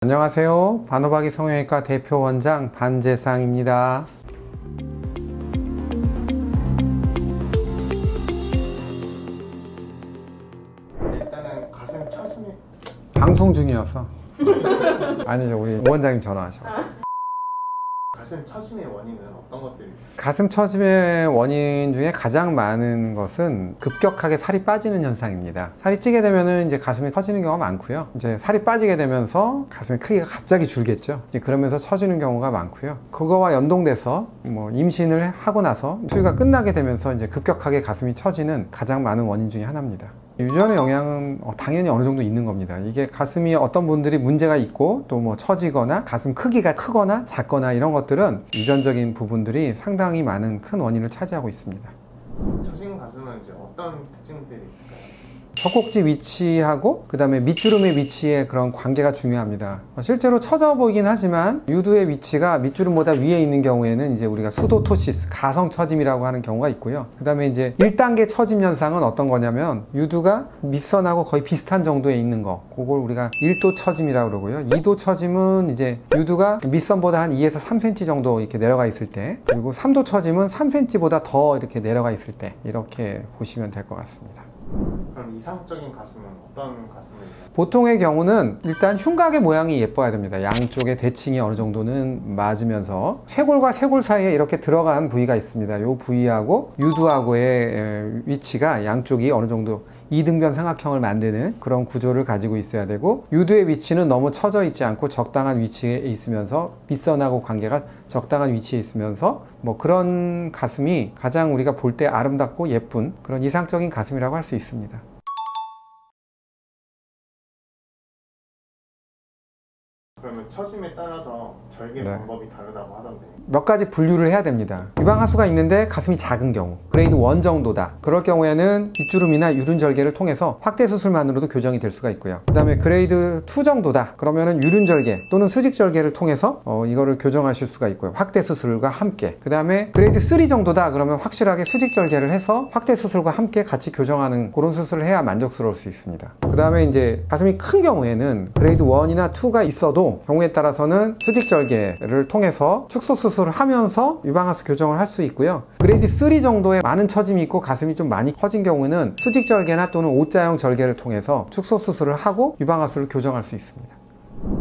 안녕하세요. 반호박이 성형외과 대표 원장 반재상입니다. 일단은 가슴 처짐이 방송 중이어서 아니죠, 우리 원장님 전화하셔서. 가슴 처짐의 원인은 어떤 것들이 있어요? 가슴 처짐의 원인 중에 가장 많은 것은 급격하게 살이 빠지는 현상입니다. 살이 찌게 되면은 이제 가슴이 처지는 경우가 많고요. 이제 살이 빠지게 되면서 가슴의 크기가 갑자기 줄겠죠. 이제 그러면서 처지는 경우가 많고요. 그거와 연동돼서 임신을 하고 나서 수유가 끝나게 되면서 이제 급격하게 가슴이 처지는 가장 많은 원인 중에 하나입니다. 유전의 영향은 당연히 어느 정도 있는 겁니다. 이게 가슴이 어떤 분들이 문제가 있고 또 처지거나 가슴 크기가 크거나 작거나 이런 것들은 유전적인 부분들이 상당히 많은 큰 원인을 차지하고 있습니다. 처진 가슴은 이제 어떤 특징들이 있을까요? 젖꼭지 위치하고 그 다음에 밑주름의 위치의 그런 관계가 중요합니다. 실제로 처져 보이긴 하지만 유두의 위치가 밑주름보다 위에 있는 경우에는 이제 우리가 수도토시스, 가성 처짐이라고 하는 경우가 있고요. 그 다음에 이제 1단계 처짐 현상은 어떤 거냐면 유두가 밑선하고 거의 비슷한 정도에 있는 거, 그걸 우리가 1도 처짐이라고 그러고요. 2도 처짐은 이제 유두가 밑선보다 한 2에서 3cm 정도 이렇게 내려가 있을 때, 그리고 3도 처짐은 3cm보다 더 이렇게 내려가 있을 때, 이렇게 보시면 될 것 같습니다. 그럼 이상적인 가슴은 어떤 가슴일까요? 보통의 경우는 일단 흉곽의 모양이 예뻐야 됩니다. 양쪽의 대칭이 어느 정도는 맞으면서 쇄골과 쇄골 사이에 이렇게 들어간 부위가 있습니다. 이 부위하고 유두하고의 위치가 양쪽이 어느 정도 이등변 삼각형을 만드는 그런 구조를 가지고 있어야 되고, 유두의 위치는 너무 처져 있지 않고 적당한 위치에 있으면서 밑선하고 관계가 적당한 위치에 있으면서 그런 가슴이 가장 우리가 볼 때 아름답고 예쁜 그런 이상적인 가슴이라고 할 수 있습니다. 그러면 처짐에 따라서 절개 방법이 다르다고 하던데 몇 가지 분류를 해야 됩니다. 유방하수가 있는데 가슴이 작은 경우, 그레이드 1 정도다. 그럴 경우에는 빗주름이나 유륜절개를 통해서 확대 수술만으로도 교정이 될 수가 있고요. 그 다음에 그레이드 2 정도다. 그러면은 유륜절개 또는 수직절개를 통해서 이거를 교정하실 수가 있고요. 확대 수술과 함께. 그 다음에 그레이드 3 정도다. 그러면 확실하게 수직절개를 해서 확대 수술과 함께 같이 교정하는 그런 수술을 해야 만족스러울 수 있습니다. 그 다음에 이제 가슴이 큰 경우에는 그레이드 1이나 2가 있어도 경우에 따라서는 수직절개를 통해서 축소 수술을 하면서 유방하수 교정을 할 수 있고요. 그레이드 3 정도의 많은 처짐이 있고 가슴이 좀 많이 커진 경우는 수직절개나 또는 O자형 절개를 통해서 축소 수술을 하고 유방하수를 교정할 수 있습니다.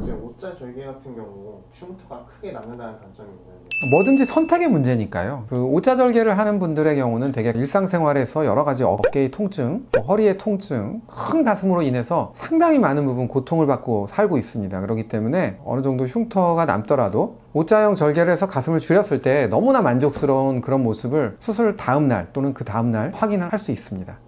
이제 O자 절개 같은 경우 흉터가 크게 남는다는 단점이 있는데 뭐든지 선택의 문제니까요. 그 O자 절개를 하는 분들의 경우는 되게 일상생활에서 여러 가지 어깨의 통증, 허리의 통증, 큰 가슴으로 인해서 상당히 많은 부분 고통을 받고 살고 있습니다. 그렇기 때문에 어느 정도 흉터가 남더라도 O자형 절개를 해서 가슴을 줄였을 때 너무나 만족스러운 그런 모습을 수술 다음날 또는 그 다음날 확인을 할 수 있습니다.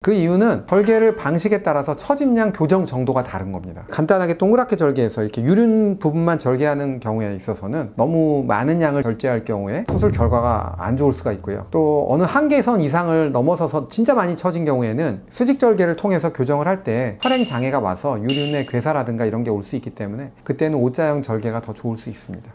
그 이유는 절개를 방식에 따라서 처짐량 교정 정도가 다른 겁니다. 간단하게 동그랗게 절개해서 이렇게 유륜 부분만 절개하는 경우에 있어서는 너무 많은 양을 절제할 경우에 수술 결과가 안 좋을 수가 있고요. 또 어느 한계선 이상을 넘어서서 진짜 많이 처진 경우에는 수직 절개를 통해서 교정을 할 때 혈행 장애가 와서 유륜의 괴사라든가 이런 게 올 수 있기 때문에 그때는 O자형 절개가 더 좋을 수 있습니다.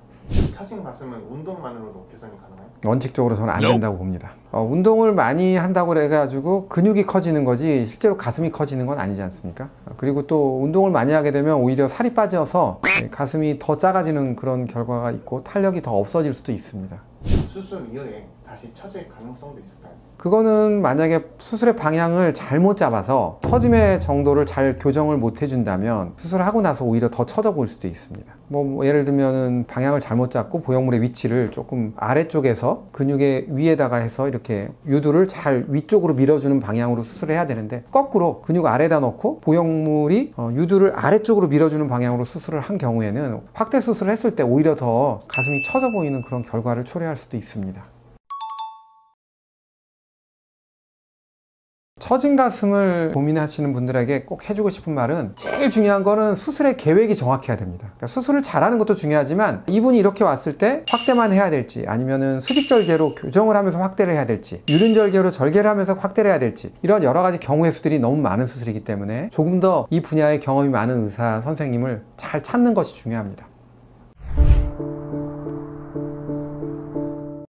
처진 가슴은 운동만으로도 개선이 가능해요? 원칙적으로 저는 안 된다고 봅니다. 운동을 많이 한다고 해가지고 근육이 커지는 거지 실제로 가슴이 커지는 건 아니지 않습니까? 그리고 또 운동을 많이 하게 되면 오히려 살이 빠져서 가슴이 더 작아지는 그런 결과가 있고 탄력이 더 없어질 수도 있습니다. 수술 이후에 다시 처질 가능성도 있을까요? 그거는 만약에 수술의 방향을 잘못 잡아서 처짐의 정도를 잘 교정을 못 해준다면 수술을 하고 나서 오히려 더 처져 보일 수도 있습니다. 예를 들면은 방향을 잘못 잡고 보형물의 위치를 조금 아래쪽에서 근육의 위에다가 해서 이렇게 유두를 잘 위쪽으로 밀어주는 방향으로 수술을 해야 되는데 거꾸로 근육 아래다 놓고 보형물이 유두를 아래쪽으로 밀어주는 방향으로 수술을 한 경우에는 확대 수술을 했을 때 오히려 더 가슴이 처져 보이는 그런 결과를 초래할 수도 있습니다. 처진 가슴을 고민하시는 분들에게 꼭 해주고 싶은 말은 제일 중요한 거는 수술의 계획이 정확해야 됩니다. 그러니까 수술을 잘하는 것도 중요하지만 이분이 이렇게 왔을 때 확대만 해야 될지 아니면은 수직절개로 교정을 하면서 확대를 해야 될지 유륜절개로 절개를 하면서 확대를 해야 될지 이런 여러 가지 경우의 수들이 너무 많은 수술이기 때문에 조금 더 이 분야의 경험이 많은 의사 선생님을 잘 찾는 것이 중요합니다.